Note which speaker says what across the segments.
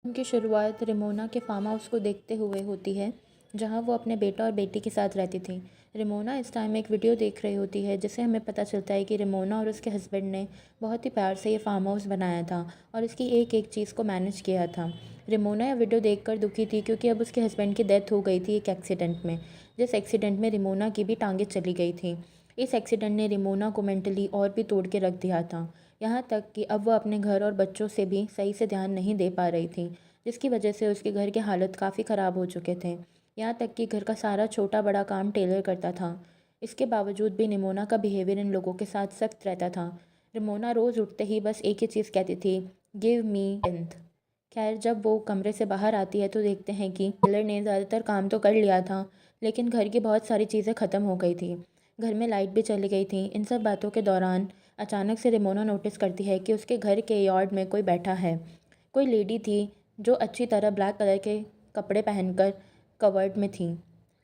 Speaker 1: उनकी शुरुआत रेमोना के फार्म हाउस को देखते हुए होती है, जहां वो अपने बेटा और बेटी के साथ रहती थी। रेमोना इस टाइम एक वीडियो देख रही होती है, जिससे हमें पता चलता है कि रेमोना और उसके हस्बैंड ने बहुत ही प्यार से ये फार्म हाउस बनाया था और इसकी एक एक चीज़ को मैनेज किया था। रेमोना यह वीडियो देखकर दुखी थी, क्योंकि अब उसके हस्बैंड की डेथ हो गई थी एक एक्सीडेंट में, जिस एक्सीडेंट में रेमोना की भी टांगें चली गई थी। इस एक्सीडेंट ने रेमोना को मेंटली और भी तोड़ के रख दिया था, यहाँ तक कि अब वह अपने घर और बच्चों से भी सही से ध्यान नहीं दे पा रही थी, जिसकी वजह से उसके घर के हालत काफ़ी ख़राब हो चुके थे। यहाँ तक कि घर का सारा छोटा बड़ा काम टेलर करता था। इसके बावजूद भी निमोना का बिहेवियर इन लोगों के साथ सख्त रहता था। निमोना रोज़ उठते ही बस एक ही चीज़ कहती थी, गिव मी स्ट्रेंथ। खैर, जब वो कमरे से बाहर आती है तो देखते हैं कि टेलर ने ज़्यादातर काम तो कर लिया था, लेकिन घर की बहुत सारी चीज़ें ख़त्म हो गई थी। घर में लाइट भी चली गई थी। इन सब बातों के दौरान अचानक से रेमोना नोटिस करती है कि उसके घर के यार्ड में कोई बैठा है। कोई लेडी थी, जो अच्छी तरह ब्लैक कलर के कपड़े पहनकर कवर्ड में थी।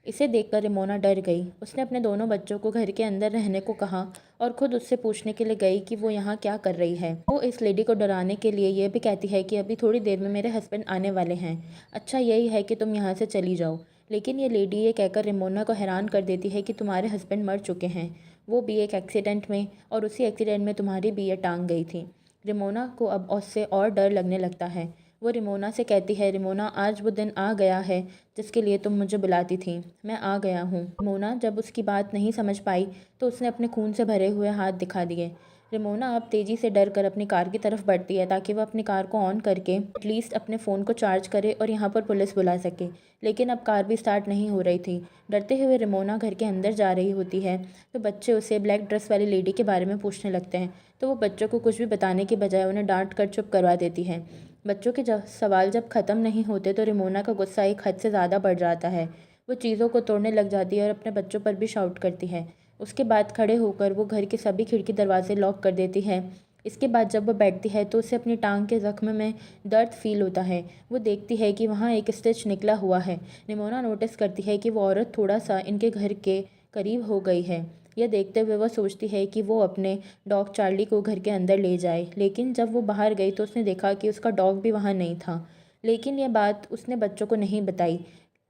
Speaker 1: इसे देखकर रेमोना डर गई। उसने अपने दोनों बच्चों को घर के अंदर रहने को कहा और खुद उससे पूछने के लिए गई कि वो यहाँ क्या कर रही है। वो इस लेडी को डराने के लिए ये भी कहती है कि अभी थोड़ी देर में मेरे हस्बैंड आने वाले हैं, अच्छा यही है कि तुम यहाँ से चली जाओ। लेकिन ये लेडी ये कहकर रेमोना को हैरान कर देती है कि तुम्हारे हस्बैंड मर चुके हैं, वो भी एक एक्सीडेंट में, और उसी एक्सीडेंट में तुम्हारी भी ये टांग गई थी। रेमोना को अब उससे और डर लगने लगता है। वो रेमोना से कहती है, रेमोना आज वो दिन आ गया है जिसके लिए तुम मुझे बुलाती थी, मैं आ गया हूँ। रेमोना जब उसकी बात नहीं समझ पाई तो उसने अपने खून से भरे हुए हाथ दिखा दिए। रेमोना अब तेज़ी से डर कर अपनी कार की तरफ बढ़ती है, ताकि वह अपनी कार को ऑन करके एटलीस्ट अपने फ़ोन को चार्ज करे और यहाँ पर पुलिस बुला सके। लेकिन अब कार भी स्टार्ट नहीं हो रही थी। डरते हुए रेमोना घर के अंदर जा रही होती है तो बच्चे उसे ब्लैक ड्रेस वाली लेडी के बारे में पूछने लगते हैं, तो वो बच्चों को कुछ भी बताने के बजाय उन्हें डांट कर चुप करवा देती है। बच्चों के सवाल जब ख़त्म नहीं होते तो रेमोना का गुस्सा एक हद से ज़्यादा बढ़ जाता है। वो चीज़ों को तोड़ने लग जाती है और अपने बच्चों पर भी शाउट करती है। उसके बाद खड़े होकर वो घर के सभी खिड़की दरवाजे लॉक कर देती है। इसके बाद जब वो बैठती है तो उसे अपनी टांग के ज़ख्म में दर्द फील होता है। वो देखती है कि वहाँ एक स्टिच निकला हुआ है। रेमोना नोटिस करती है कि वो औरत थोड़ा सा इनके घर के करीब हो गई है। यह देखते हुए वह सोचती है कि वो अपने डॉग चार्ली को घर के अंदर ले जाए, लेकिन जब वो बाहर गई तो उसने देखा कि उसका डॉग भी वहाँ नहीं था। लेकिन यह बात उसने बच्चों को नहीं बताई।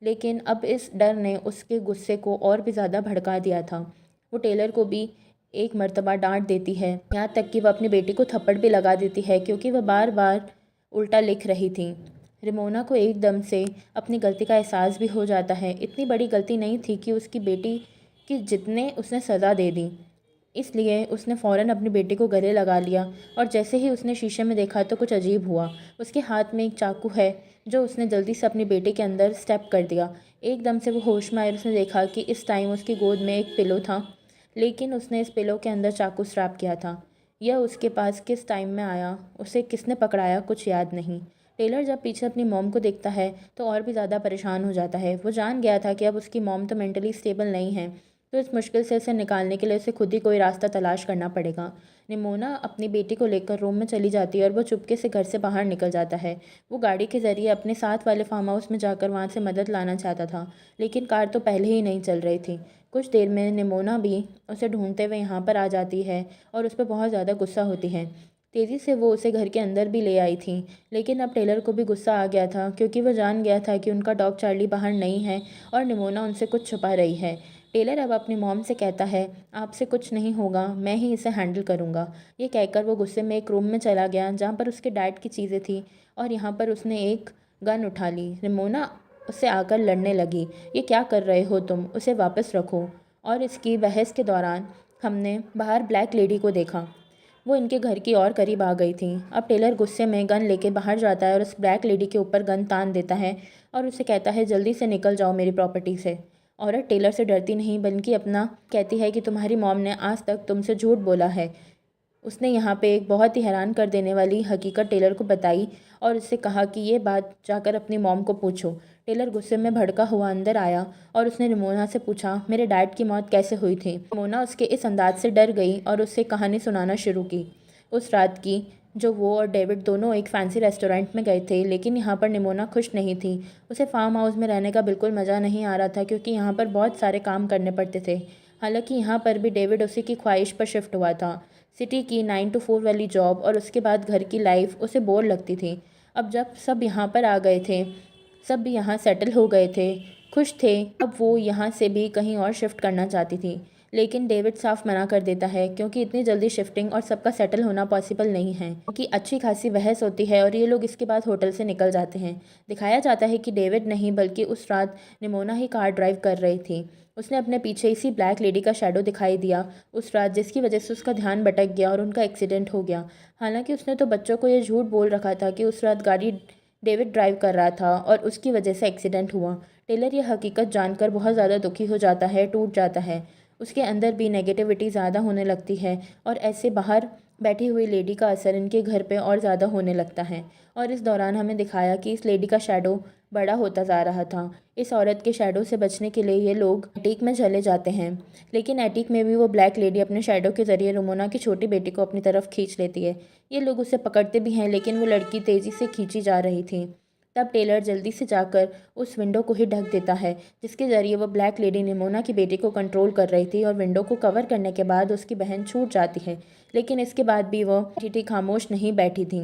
Speaker 1: लेकिन अब इस डर ने उसके गुस्से को और भी ज़्यादा भड़का दिया था। वो टेलर को भी एक मर्तबा डांट देती है, यहाँ तक कि वह अपनी बेटी को थप्पड़ भी लगा देती है, क्योंकि वह बार बार उल्टा लिख रही थी। रेमोना को एकदम से अपनी गलती का एहसास भी हो जाता है। इतनी बड़ी गलती नहीं थी कि उसकी बेटी की जितने उसने सज़ा दे दी, इसलिए उसने फ़ौरन अपनी बेटी को गले लगा लिया। और जैसे ही उसने शीशे में देखा तो कुछ अजीब हुआ। उसके हाथ में एक चाकू है, जो उसने जल्दी से अपनी बेटी के अंदर स्टेप कर दिया। एकदम से वो होश में आई और उसने देखा कि इस टाइम उसकी गोद में एक पिलो था, लेकिन उसने इस पिलो के अंदर चाकू स्ट्रैप किया था। यह उसके पास किस टाइम में आया, उसे किसने पकड़ाया, कुछ याद नहीं। टेलर जब पीछे अपनी मॉम को देखता है तो और भी ज़्यादा परेशान हो जाता है। वो जान गया था कि अब उसकी मॉम तो मेंटली स्टेबल नहीं है, तो इस मुश्किल से उसे निकालने के लिए उसे खुद ही कोई रास्ता तलाश करना पड़ेगा। निमोना अपनी बेटी को लेकर रूम में चली जाती है और वो चुपके से घर से बाहर निकल जाता है। वो गाड़ी के ज़रिए अपने साथ वाले फार्म हाउस में जाकर वहाँ से मदद लाना चाहता था, लेकिन कार तो पहले ही नहीं चल रही थी। कुछ देर में निमोना भी उसे ढूंढते हुए यहाँ पर आ जाती है और उस पर बहुत ज़्यादा गुस्सा होती है। तेज़ी से वो उसे घर के अंदर भी ले आई थी, लेकिन अब टेलर को भी गुस्सा आ गया था, क्योंकि वह जान गया था कि उनका डॉग चार्ली बाहर नहीं है और निमोना उनसे कुछ छुपा रही है। टेलर अब अपनी मॉम से कहता है, आपसे कुछ नहीं होगा, मैं ही इसे हैंडल करूँगा। ये कहकर वो गुस्से में एक रूम में चला गया, जहाँ पर उसके डैड की चीज़ें थी, और यहाँ पर उसने एक गन उठा ली। रेमोना उससे आकर लड़ने लगी, ये क्या कर रहे हो तुम, उसे वापस रखो। और इसकी बहस के दौरान हमने बाहर ब्लैक लेडी को देखा। वो इनके घर की और करीब आ गई थी। अब टेलर गुस्से में गन लेके बाहर जाता है और उस ब्लैक लेडी के ऊपर गन तान देता है और उसे कहता है, जल्दी से निकल जाओ मेरी प्रॉपर्टी से। औरत टेलर से डरती नहीं, बल्कि अपना कहती है कि तुम्हारी मॉम ने आज तक तुमसे झूठ बोला है। उसने यहाँ पे एक बहुत ही हैरान कर देने वाली हकीकत टेलर को बताई और उससे कहा कि ये बात जाकर अपनी मॉम को पूछो। टेलर गुस्से में भड़का हुआ अंदर आया और उसने रेमोना से पूछा, मेरे डैड की मौत कैसे हुई थी। रेमोना उसके इस अंदाज से डर गई और उससे कहानी सुनाना शुरू की उस रात की, जो वो और डेविड दोनों एक फैंसी रेस्टोरेंट में गए थे। लेकिन यहाँ पर निमोना खुश नहीं थी। उसे फार्म हाउस में रहने का बिल्कुल मज़ा नहीं आ रहा था, क्योंकि यहाँ पर बहुत सारे काम करने पड़ते थे। हालांकि यहाँ पर भी डेविड उसी की ख्वाहिश पर शिफ्ट हुआ था। सिटी की 9 to 4 वाली जॉब और उसके बाद घर की लाइफ उसे बोर लगती थी। अब जब सब यहाँ पर आ गए थे, सब भी यहाँ सेटल हो गए थे, खुश थे, अब वो यहाँ से भी कहीं और शिफ्ट करना चाहती थी। लेकिन डेविड साफ मना कर देता है क्योंकि इतनी जल्दी शिफ्टिंग और सबका सेटल होना पॉसिबल नहीं है। क्योंकि अच्छी खासी बहस होती है और ये लोग इसके बाद होटल से निकल जाते हैं। दिखाया जाता है कि डेविड नहीं बल्कि उस रात निमोना ही कार ड्राइव कर रही थी। उसने अपने पीछे इसी ब्लैक लेडी का शैडो दिखाई दिया उस रात, जिसकी वजह से उसका ध्यान भटक गया और उनका एक्सीडेंट हो गया। हालांकि उसने तो बच्चों को ये झूठ बोल रखा था कि उस रात गाड़ी डेविड ड्राइव कर रहा था और उसकी वजह से एक्सीडेंट हुआ। टेलर ये हकीकत जानकर बहुत ज़्यादा दुखी हो जाता है, टूट जाता है। उसके अंदर भी नेगेटिविटी ज़्यादा होने लगती है और ऐसे बाहर बैठी हुई लेडी का असर इनके घर पे और ज़्यादा होने लगता है। और इस दौरान हमें दिखाया कि इस लेडी का शैडो बड़ा होता जा रहा था। इस औरत के शैडो से बचने के लिए ये लोग एटीक में चले जाते हैं, लेकिन एटीक में भी वो ब्लैक लेडी अपने शैडो के ज़रिए रमोना की छोटी बेटी को अपनी तरफ खींच लेती है। ये लोग उसे पकड़ते भी हैं, लेकिन वो लड़की तेज़ी से खींची जा रही थी। तब टेलर जल्दी से जाकर उस विंडो को ही ढक देता है, जिसके ज़रिए वो ब्लैक लेडी निमोना की बेटी को कंट्रोल कर रही थी। और विंडो को कवर करने के बाद उसकी बहन छूट जाती है, लेकिन इसके बाद भी वो टीटी खामोश नहीं बैठी थी।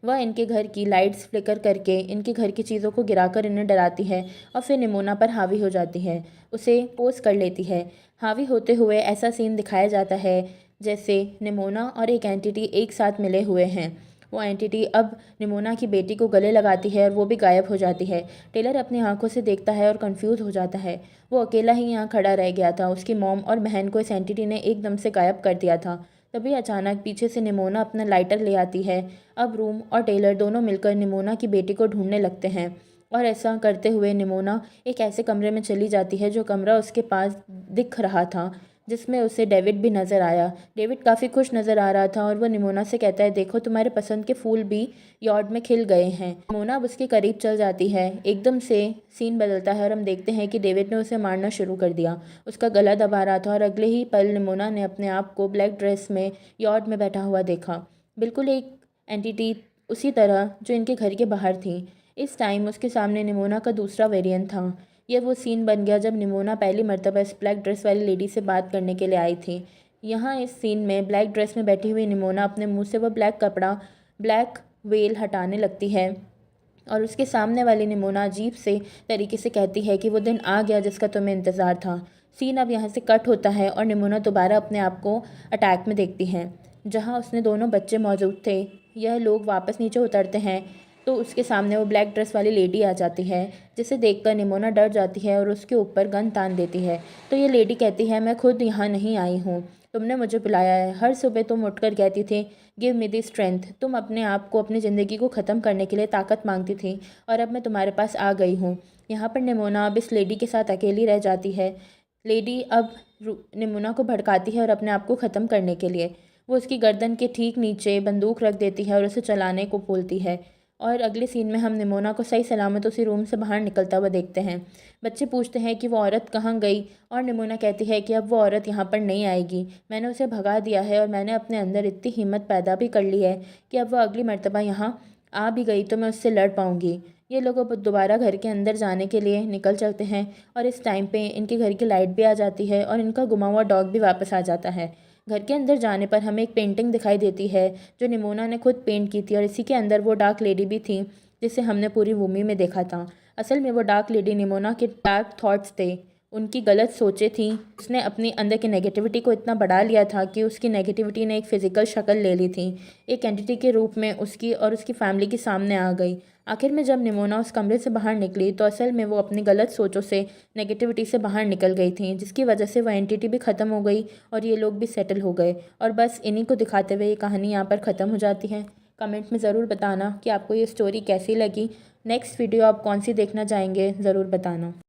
Speaker 1: वह इनके घर की लाइट्स फ्लिकर करके इनके घर की चीज़ों को गिराकर इन्हें डराती है और फिर निमोना पर हावी हो जाती है, उसे पोस कर लेती है। हावी होते हुए ऐसा सीन दिखाया जाता है जैसे निमोना और एक एंटिटी एक साथ मिले हुए हैं। वो एंटिटी अब निमोना की बेटी को गले लगाती है और वो भी गायब हो जाती है। टेलर अपनी आंखों से देखता है और कंफ्यूज हो जाता है। वो अकेला ही यहाँ खड़ा रह गया था। उसकी मॉम और बहन को इस एंटिटी ने एकदम से गायब कर दिया था। तभी अचानक पीछे से निमोना अपना लाइटर ले आती है। अब रूम और टेलर दोनों मिलकर निमोना की बेटी को ढूंढने लगते हैं और ऐसा करते हुए निमोना एक ऐसे कमरे में चली जाती है जो कमरा उसके पास दिख रहा था, जिसमें उसे डेविड भी नज़र आया। डेविड काफ़ी खुश नज़र आ रहा था और वह निमोना से कहता है, देखो तुम्हारे पसंद के फूल भी यार्ड में खिल गए हैं। निमोना अब उसके करीब चल जाती है। एकदम से सीन बदलता है और हम देखते हैं कि डेविड ने उसे मारना शुरू कर दिया। उसका गला दबा रहा था और अगले ही पल निमोना ने अपने आप को ब्लैक ड्रेस में यार्ड में बैठा हुआ देखा, बिल्कुल एक एंटिटी उसी तरह जो इनके घर के बाहर थी। इस टाइम उसके सामने निमोना का दूसरा वेरिएंट था। यह वो सीन बन गया जब निमोना पहली मर्तबा इस ब्लैक ड्रेस वाली लेडी से बात करने के लिए आई थी। यहाँ इस सीन में ब्लैक ड्रेस में बैठी हुई निमोना अपने मुंह से वह ब्लैक कपड़ा, ब्लैक वेल हटाने लगती है और उसके सामने वाली निमोना अजीब से तरीके से कहती है कि वो दिन आ गया जिसका तुम्हें इंतज़ार था। सीन अब यहाँ से कट होता है और निमोना दोबारा अपने आप को अटैक में देखती है, जहाँ उसने दोनों बच्चे मौजूद थे। यह लोग वापस नीचे उतरते हैं तो उसके सामने वो ब्लैक ड्रेस वाली लेडी आ जाती है, जिसे देखकर निमोना डर जाती है और उसके ऊपर गन तान देती है। तो ये लेडी कहती है, मैं खुद यहाँ नहीं आई हूँ, तुमने मुझे बुलाया है। हर सुबह तुम उठकर कहती थी, गिव मी दी स्ट्रेंथ। तुम अपने आप को, अपनी ज़िंदगी को ख़त्म करने के लिए ताकत मांगती थी और अब मैं तुम्हारे पास आ गई हूँ। यहाँ पर निमोना अब इस लेडी के साथ अकेली रह जाती है। लेडी अब निमोना को भड़काती है और अपने आप को ख़त्म करने के लिए वो उसकी गर्दन के ठीक नीचे बंदूक रख देती है और उसे चलाने को बोलती है। और अगले सीन में हम निमोना को सही सलामत उसी रूम से बाहर निकलता हुआ देखते हैं। बच्चे पूछते हैं कि वो औरत कहाँ गई और निमोना कहती है कि अब वो औरत यहाँ पर नहीं आएगी, मैंने उसे भगा दिया है और मैंने अपने अंदर इतनी हिम्मत पैदा भी कर ली है कि अब वो अगली मर्तबा यहाँ आ भी गई तो मैं उससे लड़ पाऊँगी। ये लोग अब दोबारा घर के अंदर जाने के लिए निकल चलते हैं और इस टाइम पे इनके घर की लाइट भी आ जाती है और इनका गुमा हुआ डॉग भी वापस आ जाता है। घर के अंदर जाने पर हमें एक पेंटिंग दिखाई देती है जो निमोना ने खुद पेंट की थी और इसी के अंदर वो डार्क लेडी भी थी जिसे हमने पूरी मूवी में देखा था। असल में वो डार्क लेडी निमोना के डार्क थॉट्स थे, उनकी गलत सोचें थी। उसने अपनी अंदर की नेगेटिविटी को इतना बढ़ा लिया था कि उसकी नेगेटिविटी ने एक फ़िज़िकल शक्ल ले ली थी, एक एंटिटी के रूप में उसकी और उसकी फैमिली के सामने आ गई। आखिर में जब निमोना उस कमरे से बाहर निकली तो असल में वो अपनी गलत सोचों से, नेगेटिविटी से बाहर निकल गई थी, जिसकी वजह से वह एंटिटी भी ख़त्म हो गई और ये लोग भी सेटल हो गए। और बस इन्हीं को दिखाते हुए ये कहानी यहाँ पर ख़त्म हो जाती है। कमेंट में ज़रूर बताना कि आपको ये स्टोरी कैसी लगी। नेक्स्ट वीडियो आप कौन सी देखना चाहेंगे, ज़रूर बताना।